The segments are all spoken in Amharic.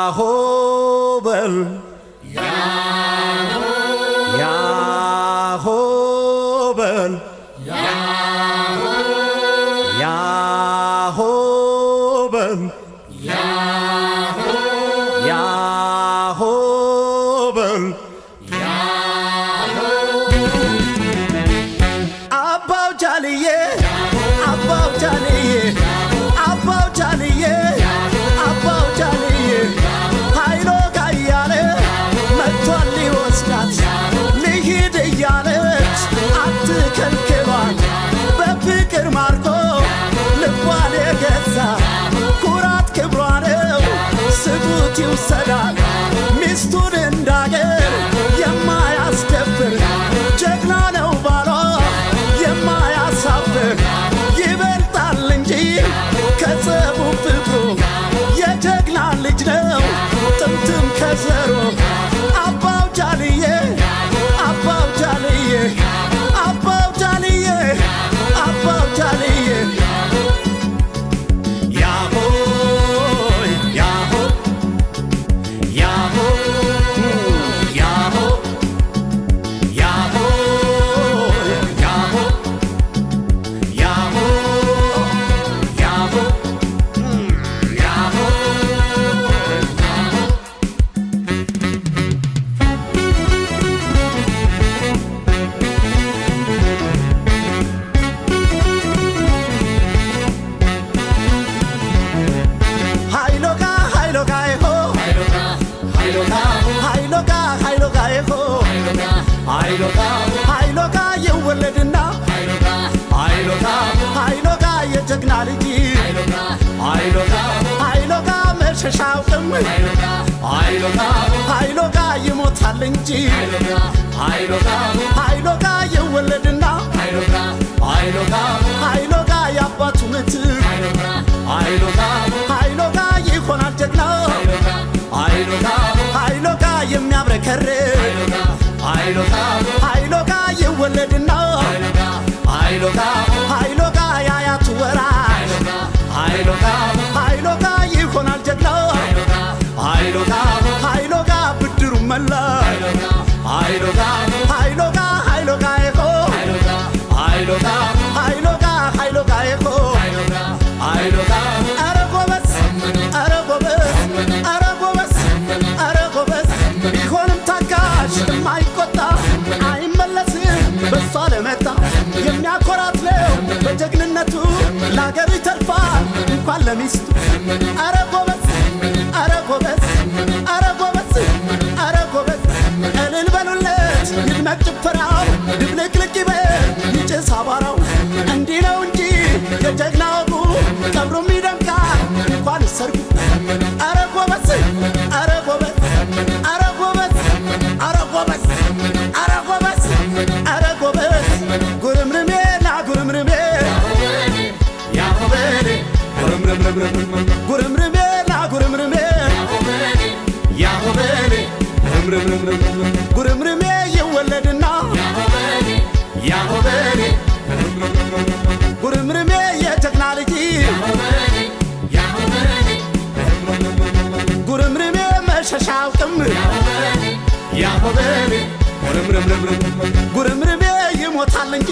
ያሆበል ያሆበል ያሆበል ያሆበል አባው ጃልዬ አባው ጃልዬ አባው ጃልዬ አባው ጃልዬ ኃይሎ ጋያለ መጥቷል ሊወስዳት ልሂድ እያለች አትከልክሏት በፍቅር ማርኮ ልቧን የገዛ ኩራት ክብሯ ነው ስጡት ይውሰዳል ሚስቱን እንዳገር የማያስደፍር ጀግና ነው ባሏ የማያሳፍር ይበልጣል እንጂ ከጸቡ ፍቅሩ የጀግና ልጅ ነው ጥምትም ከዘሮ አባው ጃልዬ አባው ጃልዬ አባው ጃልዬ አባው ጃልዬ ያሆ ያሆ ያሆ ያሆ ያሆ ያሆ ያሆ ኃይሎጋ የወለድና ኃይሎጋ የጀግና ልጅ ኃይሎጋ መሸሻውቅም ኃይሎጋ ይሞታል እንጂ ኃይሎጋ የወለድና ኃይሎጋ የአባቱ ምትክ ኃይሎጋ ይሆናል ጀግና ኃይሎጋ የሚያብረከርክ ኃይሎጋ ይወለድና ኃይሎጋ ያያቱ ወራሽ ኃይሎጋ ይሆናል ጀግና ኃይሎጋ ብድሩ መላሽ ኃይሎጋ ይሆ ኃይሎጋ ይሆ ኧረ ጎበዝ ኧረ ጎበዝ ኧረ ጎበዝ ኧረ ጎበዝ ቢሆንም ታጋሽ የማይቆጣ አይመለስም በሷ ለመጣ የሚያኮራት ነው በጀግንነቱ ለአገሩ ይተርፋል እንኳን ለሚስቱ ኧረ ጎበዝ ኧረ ጎበዝ ኧረ ጎበዝ ኧረ ጎበዝ እልል በሉለት ይድመቅ ጭፈራው ድብልቅልቅ ይበል ይጭስ አቧራው እንዲህ ነው እንጂ የጀግና ወጉ ቀብሩም ይደምቃል እንኳን ሰርጉ ኧረ ጎበዝ ኧረ ጎበዝ ኧረ ጎበዝ ኧረ ጎበዝ ኧረ ጎበዝ ኧረ ጎበዝ ጉርምርሜ ና ጉርምርሜ ያሆበል ጉርምርሜ ና ጉርምርሜ ያሆበል ጉርምርሜ ይወለድና ያሆበል ጉርምርሜ የጀግና ልጅ ጉርምርሜ መሸሻውቅም ያሆበል ጉርምርሜ ይሞታል እንጂ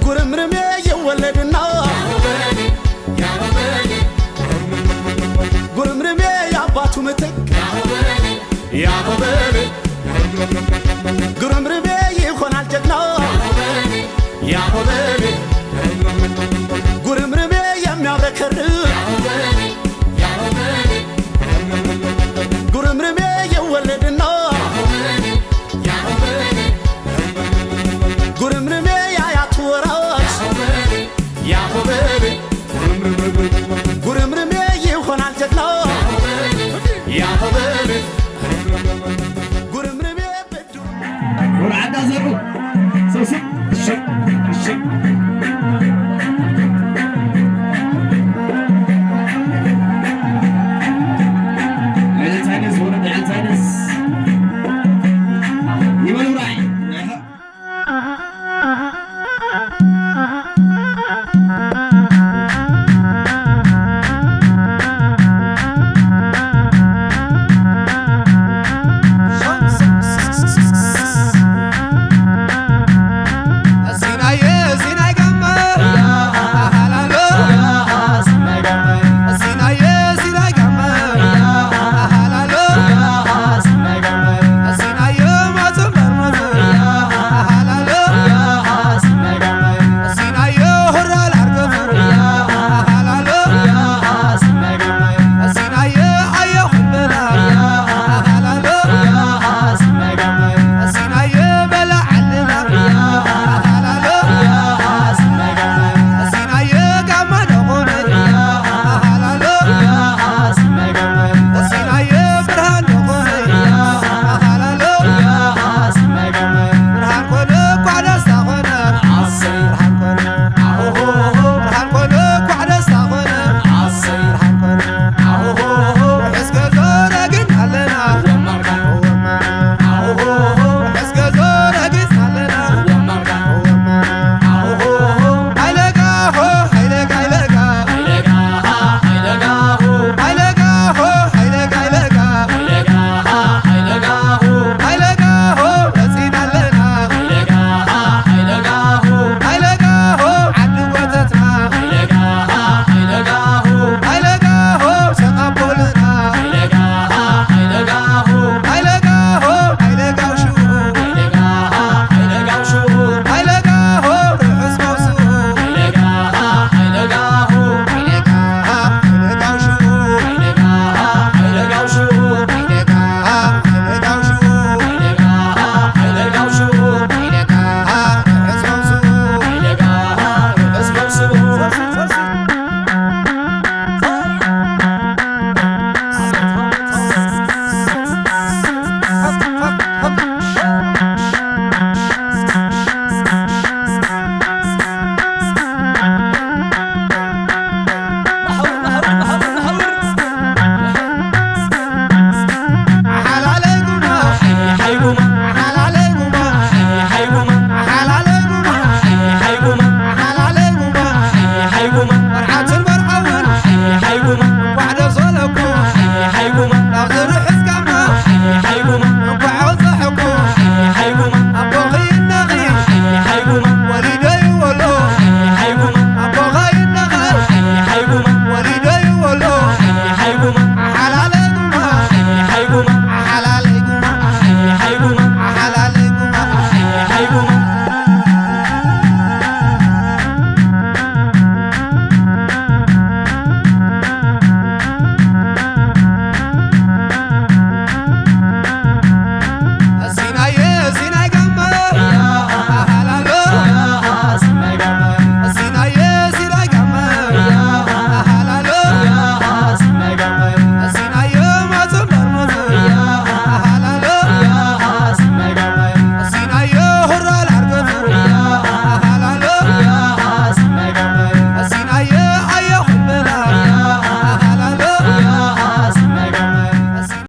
ጉርምርሜ ይወለድና ጉርምርሜ የአባቱ ምትክ ያሆበል ጉርምርሜ ይሆናል ጀግና ያሆበል ጉርምርሜ የሚያብረከርክ